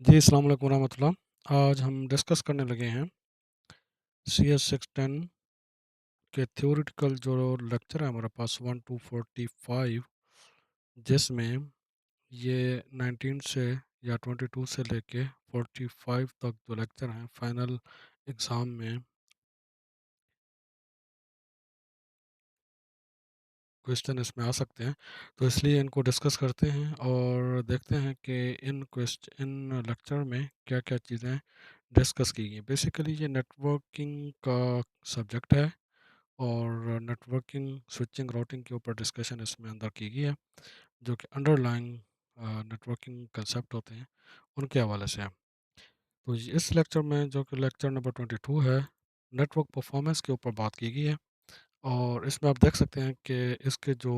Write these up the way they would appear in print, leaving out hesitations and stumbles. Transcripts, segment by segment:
जी, अस्सलाम वालेकुम रहमतुल्लाह। आज हम डिस्कस करने लगे हैं CS 610 के थ्योरेटिकल जो लेक्चर है हमारे पास 1 टू 45, जिसमें ये 19 से या 22 से लेके 45 तक जो लेक्चर हैं फाइनल एग्ज़ाम में क्वेश्चन इसमें आ सकते हैं। तो इसलिए इनको डिस्कस करते हैं और देखते हैं कि इन लेक्चर में क्या-क्या चीज़ें डिस्कस की गई हैं। बेसिकली ये नेटवर्किंग का सब्जेक्ट है और नेटवर्किंग, स्विचिंग, राउटिंग के ऊपर डिस्कशन इसमें अंदर की गई है, जो कि अंडरलाइंग नेटवर्किंग कंसेप्ट होते हैं, उनके हवाले से है। तो इस लेक्चर में जो कि लेक्चर नंबर 22 है, नेटवर्क परफॉर्मेंस के ऊपर बात की गई है और इसमें आप देख सकते हैं कि इसके जो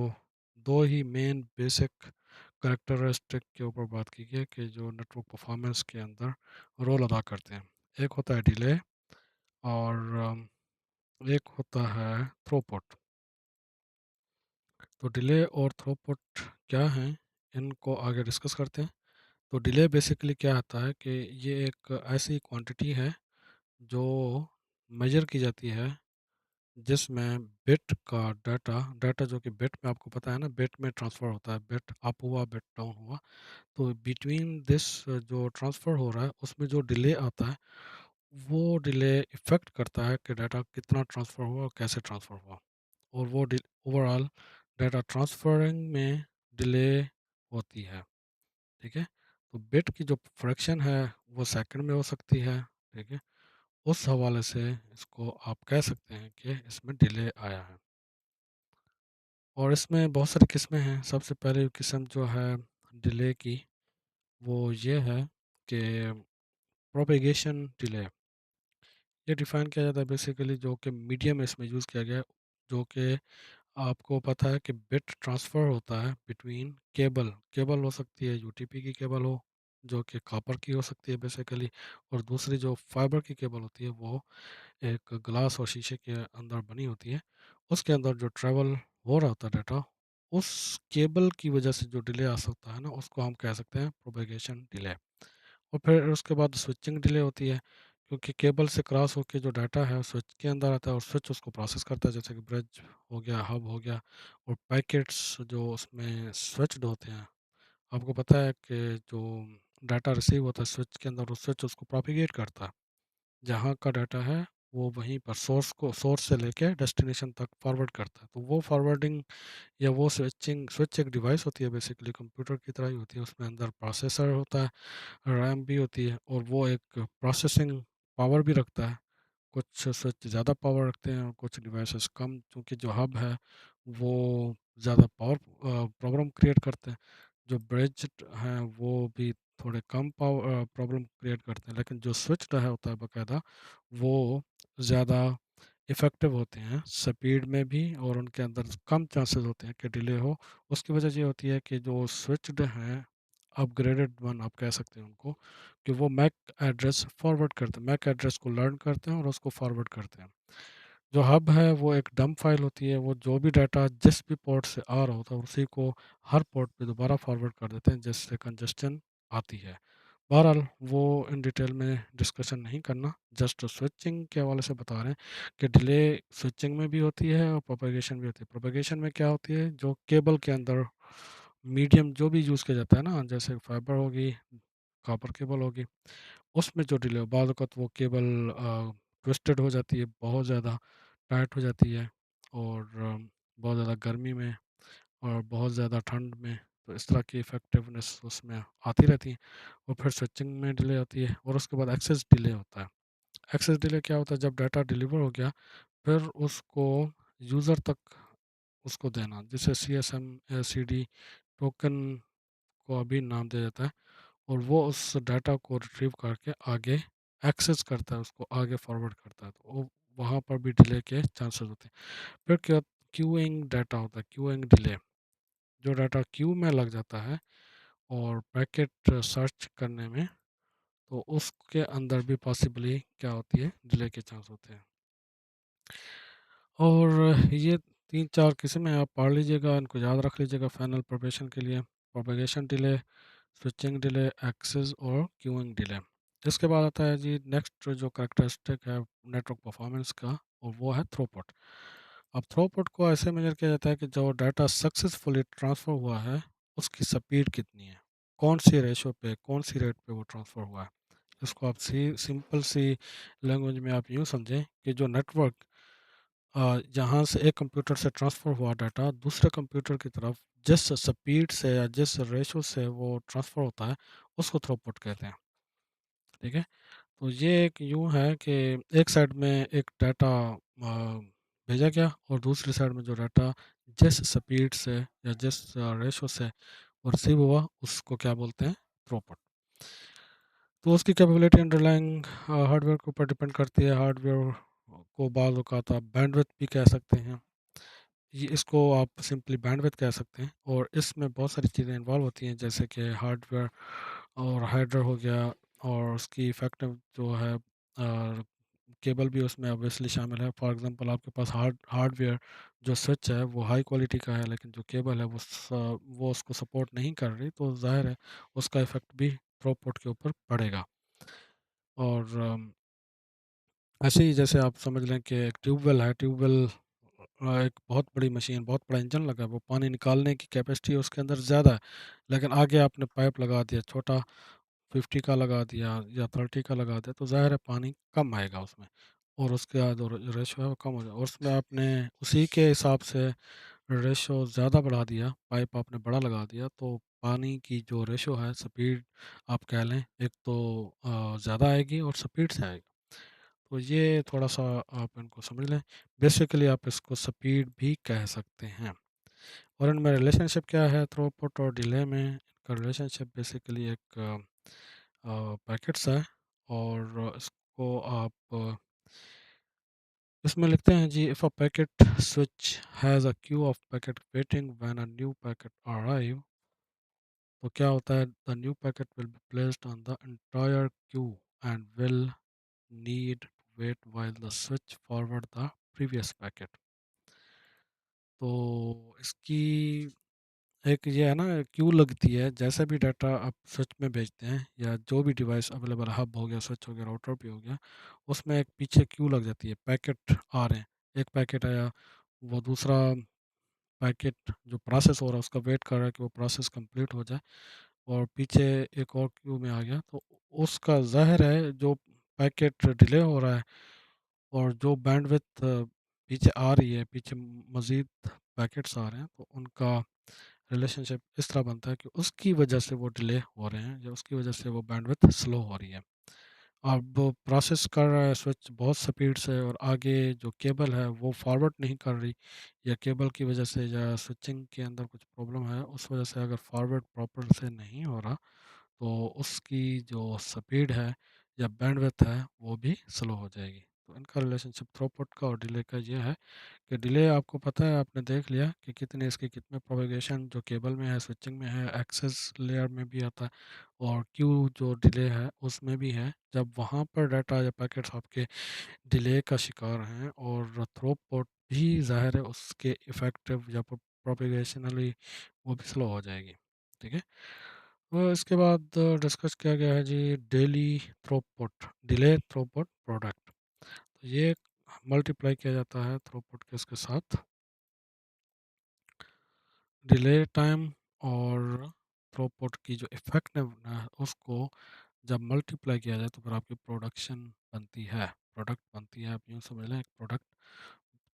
2 ही मेन बेसिक कैरेक्टरिस्टिक के ऊपर बात की गई है कि जो नेटवर्क परफॉर्मेंस के अंदर रोल अदा करते हैं। एक होता है डिले और एक होता है थ्रूपुट। तो डिले और थ्रूपुट क्या हैं, इनको आगे डिस्कस करते हैं। तो डिले बेसिकली क्या आता है कि ये एक ऐसी क्वांटिटी है जो मेजर की जाती है, जिसमें बिट का डाटा डाटा जो कि बिट में आपको पता है ना, बिट में ट्रांसफ़र होता है, बिट अप हुआ, बिट डाउन हुआ। तो बिटवीन दिस जो ट्रांसफ़र हो रहा है, उसमें जो डिले आता है, वो डिले इफ़ेक्ट करता है कि डाटा कितना ट्रांसफ़र हुआ और कैसे ट्रांसफ़र हुआ। और वो ओवरऑल डाटा ट्रांसफरिंग में डिले होती है। ठीक है, तो बिट की जो फ्रैक्शन है वो सेकंड में हो सकती है। ठीक है, उस हवाले से इसको आप कह सकते हैं कि इसमें डिले आया है। और इसमें बहुत सारी किस्में हैं। सबसे पहली किस्म जो है डिले की, वो ये है कि प्रोपेगेशन डिले। ये डिफ़ाइन किया जाता है बेसिकली, जो कि मीडियम इसमें यूज़ किया गया है, जो कि आपको पता है कि बिट ट्रांसफ़र होता है बिटवीन केबल। केबल हो सकती है, यूटीपी की केबल हो, जो कि कॉपर की हो सकती है बेसिकली, और दूसरी जो फाइबर की केबल होती है वो एक ग्लास और शीशे के अंदर बनी होती है। उसके अंदर जो ट्रैवल हो रहा होता है डाटा, उस केबल की वजह से जो डिले आ सकता है ना, उसको हम कह सकते हैं प्रोपेगेशन डिले। और फिर उसके बाद स्विचिंग डिले होती है, क्योंकि केबल से क्रॉस होके जो डाटा है स्विच के अंदर आता है और स्विच उसको प्रोसेस करता है, जैसे कि ब्रिज हो गया, हब हो गया। और पैकेट्स जो उसमें स्विच्ड होते हैं, आपको पता है कि जो डाटा रिसीव होता है स्विच के अंदर, वो स्विच उसको प्रोपिगेट करता है। जहाँ का डाटा है वो वहीं पर सोर्स से लेके डेस्टिनेशन तक फॉरवर्ड करता है। तो वो फॉरवर्डिंग या वो स्विच एक डिवाइस होती है, बेसिकली कंप्यूटर की तरह ही होती है। उसमें अंदर प्रोसेसर होता है, रैम भी होती है, और वो एक प्रोसेसिंग पावर भी रखता है। कुछ स्विच ज़्यादा पावर रखते हैं और कुछ डिवाइसेस कम, क्योंकि जो हब है वो ज़्यादा पावर प्रॉब्लम क्रिएट करते हैं। जो ब्रिज्ड हैं वो भी थोड़े कम पावर प्रॉब्लम क्रिएट करते हैं, लेकिन जो स्विच्ड है होता है बाकायदा, वो ज़्यादा इफ़ेक्टिव होते हैं स्पीड में भी, और उनके अंदर कम चांसेस होते हैं कि डिले हो। उसकी वजह ये होती है कि जो स्विच्ड हैं, अपग्रेडेड वन आप कह सकते हैं उनको, कि वो मैक एड्रेस फॉरवर्ड करते हैं, मैक एड्रेस को लर्न करते हैं और उसको फॉरवर्ड करते हैं। जो हब है वो एक डंप फाइल होती है, वो जो भी डाटा जिस भी पोर्ट से आ रहा होता है उसी को हर पोर्ट पे दोबारा फॉरवर्ड कर देते हैं, जिससे कंजेस्शन आती है। बहरहाल वो इन डिटेल में डिस्कशन नहीं करना, जस्ट स्विचिंग के हवाले से बता रहे हैं कि डिले स्विचिंग में भी होती है और प्रोपेगेशन भी होती है। प्रोपेगेशन में क्या होती है, जो केबल के अंदर मीडियम जो भी यूज़ किया जाता है ना, जैसे फाइबर होगी, कॉपर केबल होगी, उसमें जो डिले हो, बाद वक़्त वो केबल ट्विस्टेड हो जाती है, बहुत ज़्यादा टाइट हो जाती है, और बहुत ज़्यादा गर्मी में और बहुत ज़्यादा ठंड में, तो इस तरह की इफ़ेक्टिवनेस उसमें आती रहती है। और फिर स्विचिंग में डिले आती है, और उसके बाद एक्सेस डिले होता है। एक्सेस डिले क्या होता है, जब डाटा डिलीवर हो गया, फिर उसको यूज़र तक उसको देना, जिसे सीएसएम या सीडी टोकन को अभी नाम दिया जाता है, और वो उस डाटा को रिट्रीव करके आगे एक्सेस करता है, उसको आगे फॉरवर्ड करता है। तो वो वहाँ पर भी डिले के चांसेस होते हैं। फिर क्या, क्यूइंग डाटा होता है, क्यूइंग डिले। जो डाटा क्यू में लग जाता है और पैकेट सर्च करने में, तो उसके अंदर भी पॉसिबली क्या होती है, डिले के चांस होते हैं। और ये 3-4 किस्में हैं, आप पढ़ लीजिएगा, इनको याद रख लीजिएगा फाइनल प्रिपरेशन के लिए। Propagation delay, switching delay, access और क्यूइंग डिले। इसके बाद आता है जी नेक्स्ट जो करेक्टरिस्टिक है नेटवर्क परफॉर्मेंस का, और वो है थ्रूपुट। अब थ्रूपुट को ऐसे मेजर किया जाता है कि जो डाटा सक्सेसफुली ट्रांसफ़र हुआ है उसकी स्पीड कितनी है, कौन सी रेशो पे, कौन सी रेट पे वो ट्रांसफ़र हुआ है। इसको आप सिंपल सी लैंग्वेज में आप यूँ समझें कि जो नेटवर्क जहाँ से एक कंप्यूटर से ट्रांसफ़र हुआ डाटा दूसरे कंप्यूटर की तरफ जिस स्पीड से या जिस रेशो से वो ट्रांसफ़र होता है उसको थ्रूपुट कहते हैं। ठीक है? तो ये एक यूँ है कि एक साइड में एक डाटा भेजा गया और दूसरी साइड में जो डाटा जिस स्पीड से या जिस रेशो से वो रिसीव हुआ उसको क्या बोलते हैं? थ्रूपुट। तो उसकी कैपेबिलिटी अंडरलाइंग हार्डवेयर के ऊपर डिपेंड करती है। हार्डवेयर को बाज़ औक़ात आप बैंडविड्थ भी कह सकते हैं। ये इसको आप सिंपली बैंडविड्थ कह सकते हैं, और इसमें बहुत सारी चीज़ें इन्वॉल्व होती हैं जैसे कि हार्डवेयर और हाइड्रा हो गया, और उसकी इफेक्टिव जो है केबल भी उसमें ऑब्वियसली शामिल है। फॉर एग्जांपल आपके पास हार्डवेयर जो स्विच है वो हाई क्वालिटी का है, लेकिन जो केबल है वो उसको सपोर्ट नहीं कर रही, तो ज़ाहिर है उसका इफ़ेक्ट भी थ्रूपुट के ऊपर पड़ेगा। और ऐसे ही जैसे आप समझ लें कि एक ट्यूबवेल है, ट्यूबवेल एक बहुत बड़ी मशीन, बहुत बड़ा इंजन लगा है, वो पानी निकालने की कैपेसिटी उसके अंदर ज़्यादा है, लेकिन आगे आपने पाइप लगा दिया छोटा, 50 का लगा दिया या 30 का लगा दिया, तो ज़ाहिर है पानी कम आएगा उसमें, और उसका जो रेशो है वो कम हो जाएगा, और उसमें आपने उसी के हिसाब से रेशो ज़्यादा बढ़ा दिया, पाइप आपने बड़ा लगा दिया, तो पानी की जो रेशो है, स्पीड आप कह लें, एक तो ज़्यादा आएगी और स्पीड से आएगी। तो ये थोड़ा-सा आप इनको समझ लें। बेसिकली आप इसको स्पीड भी कह सकते हैं। और इनमें रिलेशनशिप क्या है थ्रूपुट और डिले में? इनका रिलेशनशिप बेसिकली एक पैकेट्स है, और इसको आप इसमें लिखते हैं जी, if a packet switch has a queue of packet waiting when a new packet arrive, तो क्या होता है, the new packet will be placed on the entire queue and will need to wait while the switch forward the previous packet। तो इसकी एक ये है ना, क्यू लगती है जैसे भी डाटा आप स्विच में भेजते हैं, या जो भी डिवाइस अवेलेबल, हब हो गया, स्विच हो गया, राउटर भी हो गया, उसमें एक पीछे क्यू लग जाती है, पैकेट आ रहे हैं, एक पैकेट आया, वो दूसरा पैकेट जो प्रोसेस हो रहा है उसका वेट कर रहा है कि वो प्रोसेस कंप्लीट हो जाए, और पीछे एक और क्यू में आ गया, तो उसका ज़ाहिर है जो पैकेट डिले हो रहा है और जो बैंडविड्थ पीछे आ रही है, पीछे मज़ीद पैकेट्स आ रहे हैं, तो उनका रिलेशनशिप इस तरह बनता है कि उसकी वजह से वो डिले हो रहे हैं, या उसकी वजह से वो बैंडविड्थ स्लो हो रही है। अब प्रोसेस कर रहा है स्विच बहुत स्पीड से, और आगे जो केबल है वो फॉरवर्ड नहीं कर रही, या केबल की वजह से या स्विचिंग के अंदर कुछ प्रॉब्लम है, उस वजह से अगर फॉरवर्ड प्रॉपर से नहीं हो रहा, तो उसकी जो स्पीड है या बैंडविड्थ है वो भी स्लो हो जाएगी। तो इनका रिलेशनशिप थ्रूपुट का और डिले का ये है कि डिले आपको पता है, आपने देख लिया कि कितने इसके कितने प्रोपेगेशन जो केबल में है, स्विचिंग में है, एक्सेस लेयर में भी आता है, और क्यू जो डिले है उसमें भी है, जब वहाँ पर डाटा या पैकेट्स आपके डिले का शिकार हैं, और थ्रूपुट भी ज़ाहिर है उसके इफ़ेक्टिव या प्रोपेगेशनली वो भी स्लो हो जाएगी। ठीक है? इसके बाद डिस्कस किया गया है जी delay throughput, delay throughput product. तो ये मल्टीप्लाई किया जाता है थ्रूपुट के इसके साथ, डिले टाइम और थ्रूपुट की जो इफेक्टिव है उसको जब मल्टीप्लाई किया जाए तो फिर आपकी प्रोडक्शन बनती है, प्रोडक्ट बनती है। आप यूँ समझ लें, एक प्रोडक्ट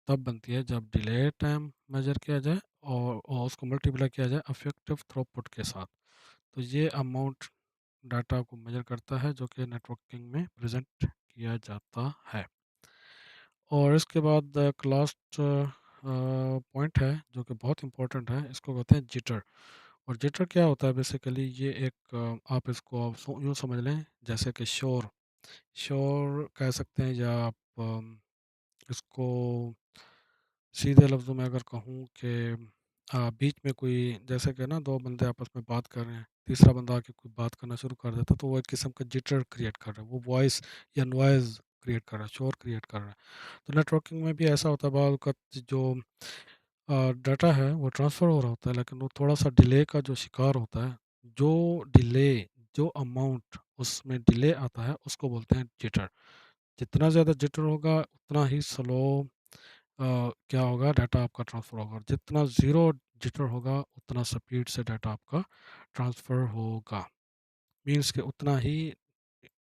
तब बनती है जब डिले टाइम मेजर किया जाए और उसको मल्टीप्लाई किया जाए इफेक्टिव थ्रूपुट के साथ। तो ये अमाउंट डाटा को मेजर करता है जो कि नेटवर्किंग में प्रेजेंट किया जाता है। और इसके बाद एक लास्ट पॉइंट है जो कि बहुत इंपॉर्टेंट है, इसको कहते हैं जिटर। और जिटर क्या होता है? बेसिकली ये एक आप इसको आप यूँ समझ लें जैसे कि शोर, शोर कह सकते हैं, या आप इसको सीधे लफ्ज़ों में अगर कहूँ कि बीच में कोई, जैसे कि ना दो बंदे आपस में बात कर रहे हैं, तीसरा बंदा आके कोई बात करना शुरू कर देता है, तो वो एक किस्म का जिटर क्रिएट कर रहा है, वो वॉइस या नॉइज़ क्रिएट कर रहा है, शोर क्रिएट कर रहा है। तो नेटवर्किंग में भी ऐसा होता है, बाज़ औक़ात जो डाटा है वो ट्रांसफ़र हो रहा होता है, लेकिन वो थोड़ा-सा डिले का जो शिकार होता है, जो डिले जो अमाउंट उसमें डिले आता है उसको बोलते हैं जिटर। जितना ज़्यादा जिटर होगा उतना ही स्लो क्या होगा, डाटा आपका ट्रांसफ़र होगा, और जितना ज़ीरो जिटर होगा उतना स्पीड से डाटा आपका ट्रांसफ़र होगा। मीन्स कि उतना ही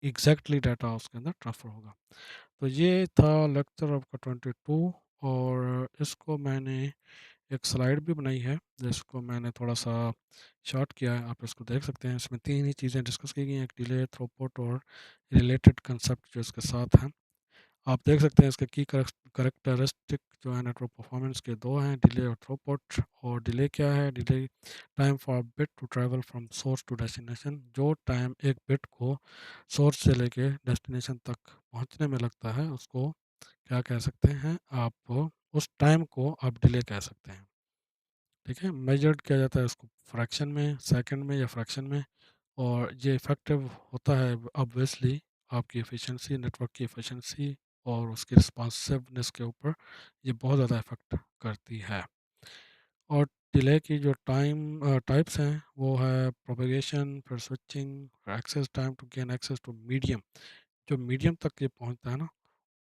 एग्जैक्टली डाटा उसके अंदर ट्रांसफ़र होगा। तो ये था लेक्चर आपका 22, और इसको मैंने एक स्लाइड भी बनाई है जिसको मैंने थोड़ा सा शॉर्ट किया है, आप इसको देख सकते हैं। इसमें तीन ही चीज़ें डिस्कस की गई हैं, एक डिले, थ्रूपुट और रिलेटेड कंसेप्ट जो इसके साथ हैं। आप देख सकते हैं इसके की करेक्टरिस्टिक जो है नेटवर्क परफॉर्मेंस के दो हैं, डिले और थ्रूपुट। और डिले क्या है? Delay time for bit to travel from source to destination. जो टाइम एक बिट को सोर्स से लेके डेस्टिनेशन तक पहुंचने में लगता है उसको क्या कह सकते हैं आप? उस टाइम को आप डिले कह सकते हैं। ठीक है, मेजर्ड किया जाता है उसको फ्रैक्शन में, सेकंड में या फ्रैक्शन में। और ये इफ़ेक्टिव होता है ऑब्वियसली आपकी एफिशिएंसी, नेटवर्क की एफिशिएंसी और उसकी रिस्पॉन्सिवनेस के ऊपर ये बहुत ज़्यादा इफ़ेक्ट करती है। और डिले की जो टाइप्स हैं वो है प्रोपेगेशन, फिर स्विचिंग, फिर access time to gain access to medium. जो मीडियम तक ये पहुंचता है ना,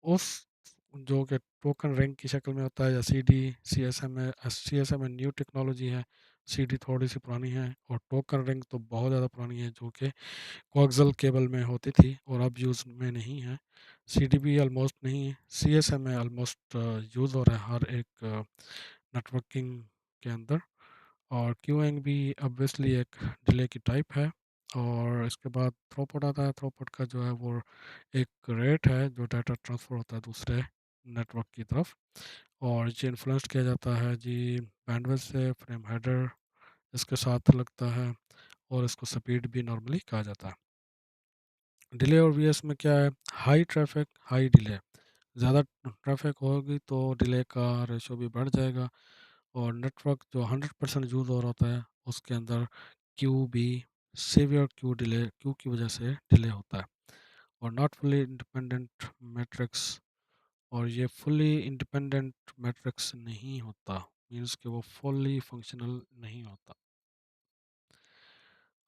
उस जो कि टोकन रिंग की शक्ल में होता है, या सीडी, सीएसएम है। सीएसएम में न्यू टेक्नोलॉजी है, सीडी थोड़ी सी पुरानी है, और टोकन रिंग तो बहुत ज़्यादा पुरानी है जो कि कोएक्सियल केबल में होती थी और अब यूज़ में नहीं है। सीडीबी ऑलमोस्ट नहीं है, सीएसएम में ऑलमोस्ट यूज़ हो रहा है हर एक नेटवर्किंग के अंदर। और क्यूइंग भी ऑब्वियसली एक डिले की टाइप है। और इसके बाद थ्रूपुट आता है। थ्रूपुट का जो है वो एक रेट है जो डाटा ट्रांसफ़र होता है दूसरे नेटवर्क की तरफ, और ये इन्फ्लुएंस किया जाता है जी बैंडविड्थ से, फ्रेम हेडर इसके साथ लगता है, और इसको स्पीड भी नॉर्मली कहा जाता है। डिले और वीएस में क्या है? High traffic high delay. ज़्यादा ट्रैफिक होगी तो डिले का रेशो भी बढ़ जाएगा, और नेटवर्क जो 100% यूज़ हो रहा होता है उसके अंदर क्यू भी सीवियर क्यू की वजह से डिले होता है। और नॉट फुली इंडिपेंडेंट मैट्रिक्स, और ये फुली इंडिपेंडेंट मैट्रिक्स नहीं होता, मीन्स कि वो फुली फंक्शनल नहीं होता।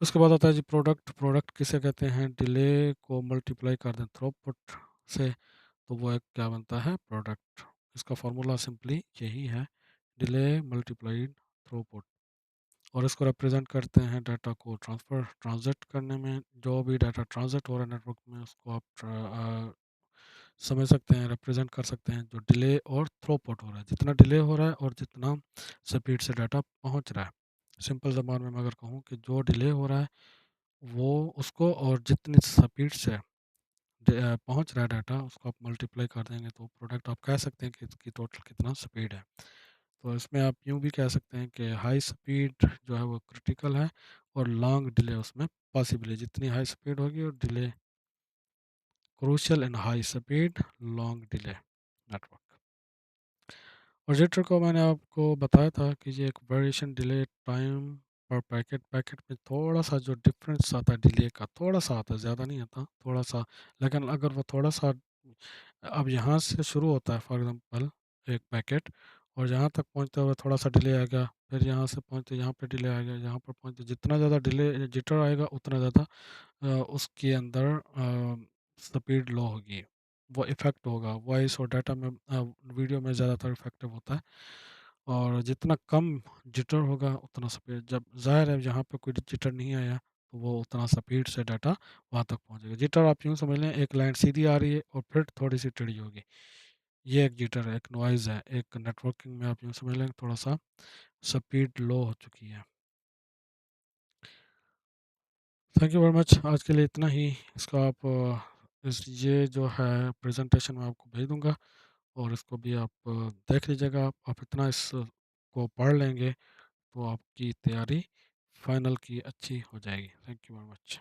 उसके बाद आता है जी प्रोडक्ट। प्रोडक्ट किसे कहते हैं? डिले को मल्टीप्लाई कर दें थ्रूपुट से तो वो एक क्या बनता है? प्रोडक्ट। इसका फार्मूला सिंपली यही है, डिले मल्टीप्लाइड थ्रूपुट। और इसको रिप्रेजेंट करते हैं डाटा को ट्रांजिट करने में। जो भी डाटा ट्रांजिट हो रहा है नेटवर्क में उसको आप समझ सकते हैं, रिप्रेजेंट कर सकते हैं, जो डिले और थ्रूपुट हो रहा है, जितना डिले हो रहा है और जितना स्पीड से डाटा पहुंच रहा है। सिंपल ज़बान में मैं अगर कहूँ कि जो डिले हो रहा है वो उसको, और जितनी स्पीड से पहुंच रहा है डाटा उसको आप मल्टीप्लाई कर देंगे तो प्रोडक्ट आप कह सकते हैं कि इसकी टोटल कितना स्पीड है। तो इसमें आप यूँ भी कह सकते हैं कि हाई स्पीड जो है वो क्रिटिकल है, और लॉन्ग डिले उसमें पॉसिबल है। जितनी हाई स्पीड होगी और डिले क्रूशियल इन high speed long delay network. और जिटर को मैंने आपको बताया था कि ये एक वेरिएशन डिले टाइम पर पैकेट। पैकेट में थोड़ा सा जो डिफरेंस आता है डिले का, थोड़ा सा आता है, ज़्यादा नहीं आता, थोड़ा सा। लेकिन अगर वो थोड़ा सा अब यहाँ से शुरू होता है फॉर एग्जांपल एक पैकेट, और जहाँ तक पहुँचते हुए थोड़ा सा डिले आएगा, फिर यहाँ से पहुँचते यहाँ पे डिले आएगा, यहाँ पर पहुँचते जितना ज़्यादा डिले जिटर आएगा उतना ज़्यादा उसके अंदर स्पीड लो होगी, वो इफ़ेक्ट होगा। वॉइस और डाटा में वीडियो में ज़्यादातर इफेक्टिव होता है। और जितना कम जिटर होगा उतना स्पीड, जब ज़ाहिर है जहाँ पे कोई जिटर नहीं आया तो वो उतना स्पीड से डाटा वहाँ तक पहुँचेगा। जिटर आप यूँ समझ लें, एक लाइन सीधी आ रही है और फिर थोड़ी सी टेढ़ी होगी, ये एक जिटर है, एक नॉइज़ है। एक नेटवर्किंग में आप यूँ समझ लें थोड़ा सा स्पीड लो हो चुकी है। थैंक यू वेरी मच, आज के लिए इतना ही। इसका आप इस ये जो है प्रेजेंटेशन मैं आपको भेज दूँगा, और इसको भी आप देख लीजिएगा। आप इतना इस को पढ़ लेंगे तो आपकी तैयारी फाइनल की अच्छी हो जाएगी। Thank you very much.